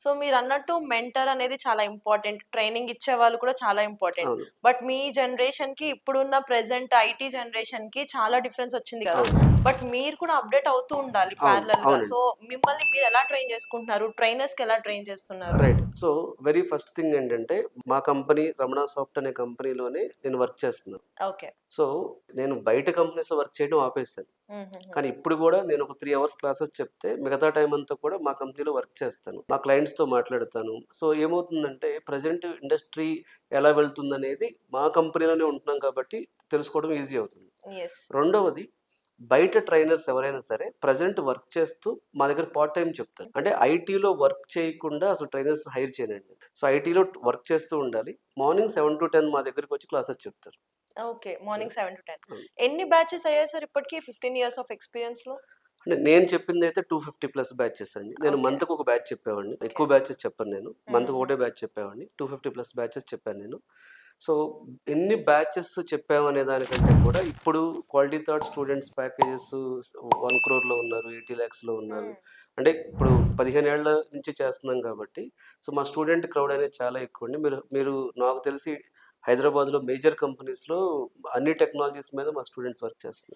So మీరన్నట్టు mentor అనేది చాలా ఇంపార్టెంట్. ట్రైనింగ్ ఇచ్చేవాళ్ళు కూడా చాలా ఇంపార్టెంట్. అవును. బట్ మీ జనరేషన్‌కి ఇప్పుడున్న ప్రెజెంట్ ఐటీ జనరేషన్‌కి చాలా డిఫరెన్స్ వచ్చింది గదా! అవును. బట్ మీరు కూడా అప్‌డేట్ అవుతూ ఉండాలి అవును. ప్యారలల్‌గా. అవునండి. సో మిమ్మల్ని మీరు ఎలా ట్రైన్ చేసుకుంటున్నారు? ట్రైనర్స్‌కి ఎలా ట్రైన్ చేస్తున్నారు? Right. So, very first thing ఏంటంటే, మా కంపెనీ 'రమణ సాఫ్ట్' అనే కంపెనీలోనే నేను వర్క్ చేస్తున్నాను. ఓకే. సో, నేను బయట కంపెనీస్‌లో వర్క్ చేయడం ఆపేసాను. హుహుహు. కానీ ఇప్పుడు గూడా నేను ఒక 3 అవర్స్ క్లాసెస్ చెప్తే, మిగతా టైమ్ అంతా కూడా మా కంపెనీలో వర్క్ చేస్తాను. మా క్లయింట్స్‌తో మాట్లాడతాను. సో, ఏమవుతుందంటే ప్రెజెంట్ ఇండస్ట్రీ ఎలా వెళ్తుందనేది మా కంపెనీలోనే ఉంటున్నాం కాబట్టి తెలుసుకోవడం ఈజీ అవుతుంది. యెస్. రెండవది, బయట ట్రైనర్స్ ఎవరైనా సరే ప్రెజెంట్ వర్క్ చేస్తూ మా దగ్గర పార్ట్ టైమ్ చెప్తారు. అంటే ఐటీలో వర్క్ చేయకుండా అసలు ట్రైనర్స్‌ని హైర్ చేయనండి. సో, ఐటీలో వర్క్ చేస్తూ ఉండాలి. మార్నింగ్ 7-10 మా దగ్గరికొచ్చి క్లాసెస్ చెప్తారు. ఓకే. మార్నింగ్ 7-10. అవును. ఎన్ని బ్యాచెస్ అయ్యాయి సార్ ఇప్పటికి 15 ఇయర్స్ ఆఫ్ ఎక్స్‌పీరియన్స్‌లో? అంటే నేను చెప్పిందైతే 250 ప్లస్ బ్యాచెస్ అండి. నేను ఓకే. మంత్‌కి ఒక బ్యాచ్ చెప్పేవాడిని. ఓకే. ఎక్కువ బ్యాచెస్ చెప్పను నేను. మంత్‌కి హుహుహు. ఒకటే బ్యాచ్ చెప్పేవాడిని. 250 ప్లస్ బ్యాచెస్ చెప్పాను నేను. సో, ఎన్ని బ్యాచెస్ చెప్పామనే దానికంటే కూడా ఇప్పుడు క్వాలిటీ థాట్ స్టూడెంట్స్ ప్యాకేజెస్ 1,00,00,000లో ఉన్నారు. 80 లాక్స్‌లో ఉన్నారు. హ్మ్. అంటే ఇప్పుడు 15 ఏళ్ల నుంచి చేస్తున్నాం కాబట్టి, సో, మా స్టూడెంట్ క్రౌడ్ అనేది చాలా ఎక్కువండి. మీరు మీరు నాకు తెలిసి హైదరాబాద్‌లో మేజర్ కంపెనీస్‌లో అన్ని టెక్నాలజీస్ మీద మా స్టూడెంట్స్ వర్క్ చేస్తున్నారు.